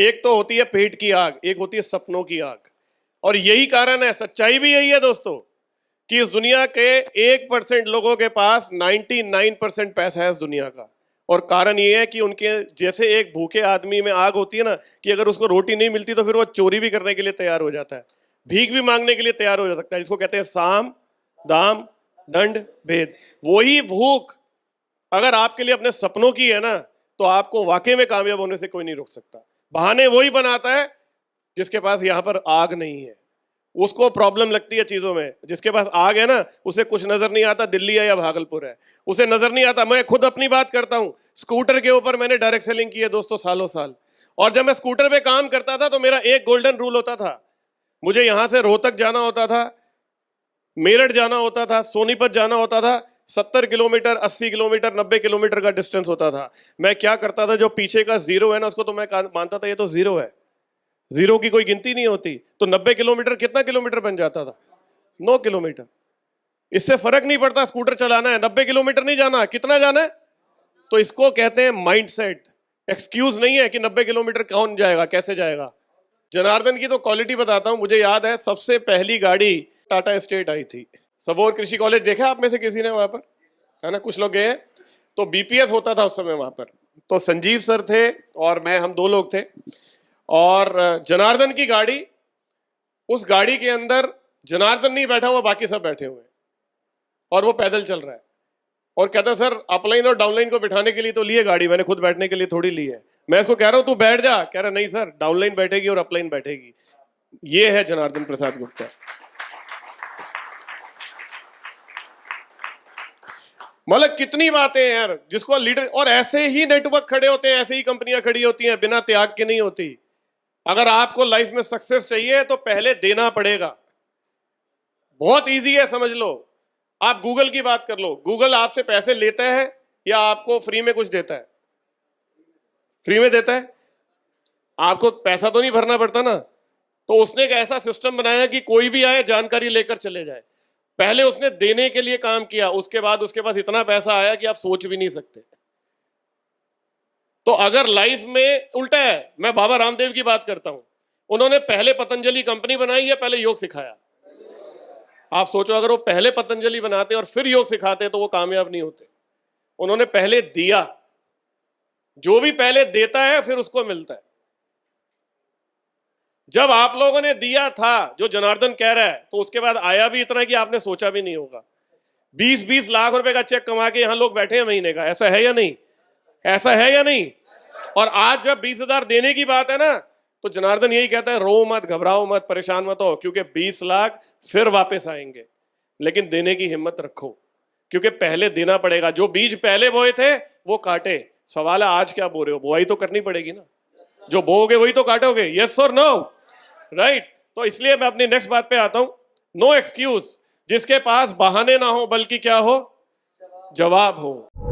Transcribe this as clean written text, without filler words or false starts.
एक तो होती है पेट की आग, एक होती है सपनों की आग। और यही कारण है, सच्चाई भी यही है दोस्तों, कि इस दुनिया के 1% लोगों के पास 99% पैसा है इस दुनिया का। और कारण ये है कि उनके जैसे एक भूखे आदमी में आग होती है ना, कि अगर उसको रोटी नहीं मिलती तो फिर वो चोरी भी करने के लिए तैयार हो जाता है, भीख भी मांगने के लिए तैयार हो सकता है, जिसको कहते हैं साम दाम दंड भेद। वही भूख अगर आपके लिए अपने सपनों की है ना, तो आपको वाकई में कामयाब होने से कोई नहीं रोक सकता। बहाने वही बनाता है जिसके पास यहां पर आग नहीं है, उसको प्रॉब्लम लगती है चीजों में। जिसके पास आग है ना, उसे कुछ नजर नहीं आता दिल्ली है या भागलपुर है, उसे नजर नहीं आता। मैं खुद अपनी बात करता हूं, स्कूटर के ऊपर मैंने डायरेक्ट सेलिंग की है दोस्तों सालों साल। और जब मैं स्कूटर पे काम करता था तो मेरा एक गोल्डन रूल होता था, मुझे यहां से रोहतक जाना होता था, मेरठ जाना होता था, सोनीपत जाना होता था, 70 किलोमीटर 80 किलोमीटर 90 किलोमीटर का डिस्टेंस होता था। मैं क्या करता था, जो पीछे का जीरो है ना, उसको तो मैं मानता था ये तो जीरो है, जीरो की कोई गिनती नहीं होती। तो 90 किलोमीटर कितना किलोमीटर बन जाता था? 9 किलोमीटर। इससे फर्क नहीं पड़ता स्कूटर चलाना है, 90 किलोमीटर नहीं जाना, कितना जाना है? तो इसको कहते हैं माइंडसेट। एक्सक्यूज नहीं है कि 90 किलोमीटर कौन जाएगा, कैसे जाएगा। जनार्दन की तो क्वालिटी बताता हूं। मुझे याद है सबसे पहली गाड़ी टाटा स्टेट आई थी। सबौर कृषि कॉलेज देखा आप में से किसी ने वहां पर, है ना? कुछ लोग गए हैं। तो बीपीएस होता था उस समय वहां पर। तो संजीव सर थे और मैं, हम दो लोग थे। और जनार्दन की गाड़ी, उस गाड़ी के अंदर जनार्दन नहीं बैठा हुआ, बाकी सब बैठे हुए हैं और वो पैदल चल रहा है। और कहता सर अपलाइन और डाउनलाइन को बिठाने के लिए तो लिए गाड़ी, मैंने खुद बैठने के लिए थोड़ी ली है। मैं इसको कह रहा हूं तू बैठ जा, कह रहा नहीं सर डाउनलाइन बैठेगी और अपलाइन बैठेगी। ये है जनार्दन प्रसाद गुप्ता। मतलब कितनी बातें हैं यार, जिसको लीडर। और ऐसे ही नेटवर्क खड़े होते हैं, ऐसे ही कंपनियां खड़ी होती हैं, बिना त्याग के नहीं होती। अगर आपको लाइफ में सक्सेस चाहिए तो पहले देना पड़ेगा। बहुत इजी है, समझ लो। आप गूगल की बात कर लो, गूगल आपसे पैसे लेता है या आपको फ्री में कुछ देता है? फ्री में देता है, आपको पैसा तो नहीं भरना पड़ता ना। तो उसने एक ऐसा सिस्टम बनाया कि कोई भी आए जानकारी लेकर चले जाए। पहले उसने देने के लिए काम किया, उसके बाद उसके पास इतना पैसा आया कि आप सोच भी नहीं सकते। तो अगर लाइफ में उल्टा है, मैं बाबा रामदेव की बात करता हूं, उन्होंने पहले पतंजलि कंपनी बनाई है, पहले योग सिखाया। आप सोचो अगर वो पहले पतंजलि बनाते और फिर योग सिखाते तो वो कामयाब नहीं होते। उन्होंने पहले दिया। जो भी पहले देता है फिर उसको मिलता है। जब आप लोगों ने दिया था, जो जनार्दन कह रहा है, तो उसके बाद आया भी इतना कि आपने सोचा भी नहीं होगा। 20-20 लाख रुपए का चेक कमा के यहां लोग बैठे हैं महीने का, ऐसा है या नहीं? ऐसा है या नहीं? और आज जब 20,000 देने की बात है ना, तो जनार्दन यही कहता है रो मत, घबराओ मत, परेशान मत हो, क्योंकि 20 लाख फिर वापस आएंगे। लेकिन देने की हिम्मत रखो, क्योंकि पहले देना पड़ेगा। जो बीज पहले बोए थे वो काटे। सवाल है आज क्या बो रहे हो? बुआई तो करनी पड़ेगी ना। जो बोओगे वही तो काटोगे। यस और नो? राइट। तो इसलिए मैं अपनी नेक्स्ट बात पे आता हूं। No excuse. जिसके पास बहाने ना हो बल्कि क्या हो? जवाब हो।